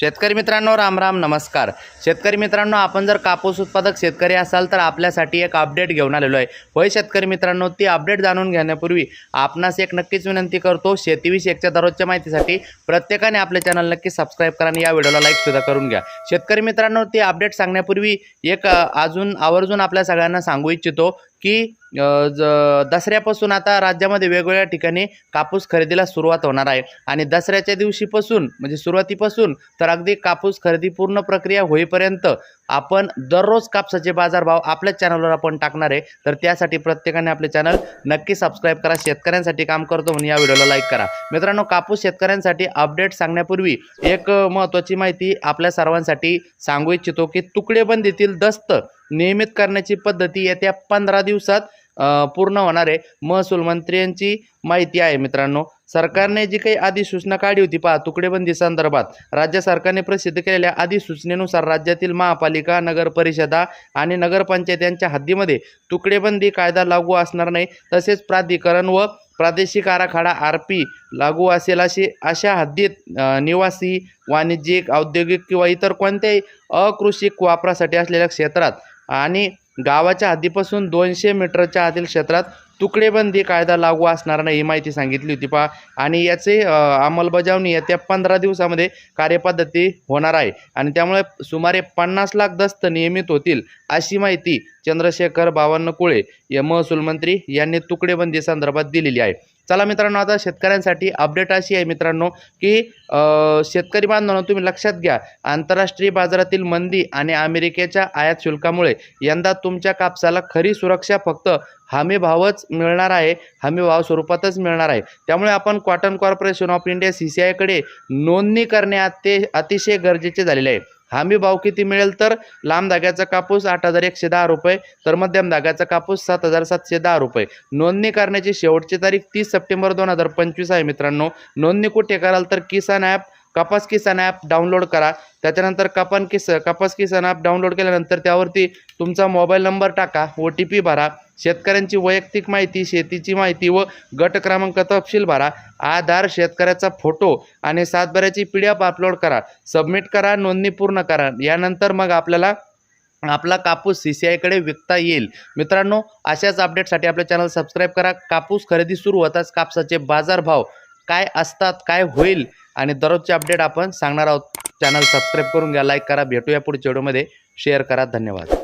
शेतकरी मित्रांनो राम राम नमस्कार। शेतकरी मित्रांनो, आपण जर कापूस उत्पादक शेतकरी असाल तर आपल्यासाठी एक अपडेट घेऊन आलेलो आहे। होय शेतकरी मित्रांनो, ती अपडेट जाणून घेण्यापूर्वी आपणास एक नक्कीच विनंती करतो, शेतीविषयीच्या दररोजच्या माहितीसाठी प्रत्येकाने आपले चॅनल नक्की सबस्क्राइब करा आणि या व्हिडिओला लाईक सुद्धा करून घ्या। शेतकरी मित्रांनो, ती अपडेट सांगण्यापूर्वी एक अजून आवर्जून आपल्या सगळ्यांना सांगू इच्छितो की दसऱ्यापासून आता राज्यामध्ये वेगवेगळ्या ठिकाणी कापूस खरेदीला सुरुवात होणार आहे आणि दसऱ्याच्या दिवशीपासून म्हणजे सुरुवातीपासून तर अगदी कापूस खरेदी पूर्ण प्रक्रिया होईपर्यंत आपण दररोज कापसाचे बाजारभाव आपल्या चॅनलवर आपण टाकणार आहे। तर त्यासाठी प्रत्येकाने आपले चॅनल नक्की सबस्क्राइब करा। शेतकऱ्यांसाठी काम करतो म्हणून या व्हिडिओला लाईक करा। मित्रांनो, कापूस शेतकऱ्यांसाठी अपडेट सांगण्यापूर्वी एक महत्त्वाची माहिती आपल्या सर्वांसाठी सांगू इच्छितो की तुकडेबंदीतील दस्त नियमित करण्याची पद्धती येत्या 15 दिवसात पूर्ण होणार आहे। महसूल मंत्र्यांची माहिती आहे। मित्रांनो, सरकारने जी काही अधिसूचना काढली होती पहा तुकडेबंदी संदर्भात, राज्य सरकारने प्रसिद्ध केलेल्या अधिसूचनेनुसार राज्यातील महापालिका, नगर परिषदा आणि नगरपंचायत यांच्या हद्दीमध्ये तुकडेबंदी कायदा लागू असणार नाही। तसेच प्राधिकरण व प्रादेशिक आराखडा RP लागू असेल अशा हद्दीत निवासी, वाणिज्यिक, औद्योगिक किंवा इतर कोणत्याही अकृषिक वापरासाठी असलेल्या क्षेत्रात आणि गावाच्या हद्दीपासून 200 मीटरच्या आतील क्षेत्रात तुकडेबंदी कायदा लागू असणार नाही, ही माहिती सांगितली होती पहा। आणि याचे अंमलबजावणी येत्या 15 दिवसामध्ये कार्यपद्धती होणार आहे आणि त्यामुळे सुमारे 50 लाख दस्त नियमित होतील, अशी माहिती चंद्रशेखर बावनकुळे या महसूल मंत्री यांनी तुकडेबंदी संदर्भात दिलेली आहे। चला मित्रांनो, आता शेतकऱ्यांसाठी अपडेट अशी आहे मित्रांनो की शेतकरी बांधवांनो, तुम्ही लक्षात घ्या, आंतरराष्ट्रीय बाजारातील मंदी आणि अमेरिकेच्या आयात शुल्कामुळे यंदा तुमच्या कापसाला खरी सुरक्षा फक्त हमी भावच मिळणार आहे, हमी भाव स्वरूपातच मिळणार आहे। त्यामुळे आपण cotton corporation of India CCI कडे नोंदणी करणे अतिशय गरजेचे झालेले आहे। हमी भाव किती मिळेल तर लांब धाग्याचा कापूस 8110 रुपये तर मध्यम धाग्याचा कापूस 7710 रुपये। नोंदणी करण्याची शेवटची तारीख 30 सप्टेंबर 2025 आहे। मित्रांनो, नोंदणी कुठे कराल तर किसान ॲप, कपास किसान ॲप डाउनलोड करा। त्याच्यानंतर कपास किसान ॲप डाउनलोड केल्यानंतर त्यावरती तुमचा मोबाईल नंबर टाका, OTP भरा, शेतकऱ्यांची वैयक्तिक माहिती, शेतीची माहिती व गट क्रमांक तपशील भरा, आधार, शेतकऱ्याचा फोटो आणि सातबाऱ्याची PDF अपलोड करा, सबमिट करा, नोंदणी पूर्ण करा। यानंतर मग आपल्याला आपला कापूस CCI कडे विकता येईल। मित्रांनो, अशाच अपडेटसाठी आपले चॅनल सबस्क्राइब करा। कापूस खरेदी सुरू होताच कापसाचे बाजारभाव काय असतात, काय होईल आणि दररोजचे अपडेट आपण सांगणार आहोत। चॅनल सबस्क्राइब करून घ्या, लाईक करा। भेटूया पुढच्या व्हिडिओमध्ये, शेअर करा। धन्यवाद।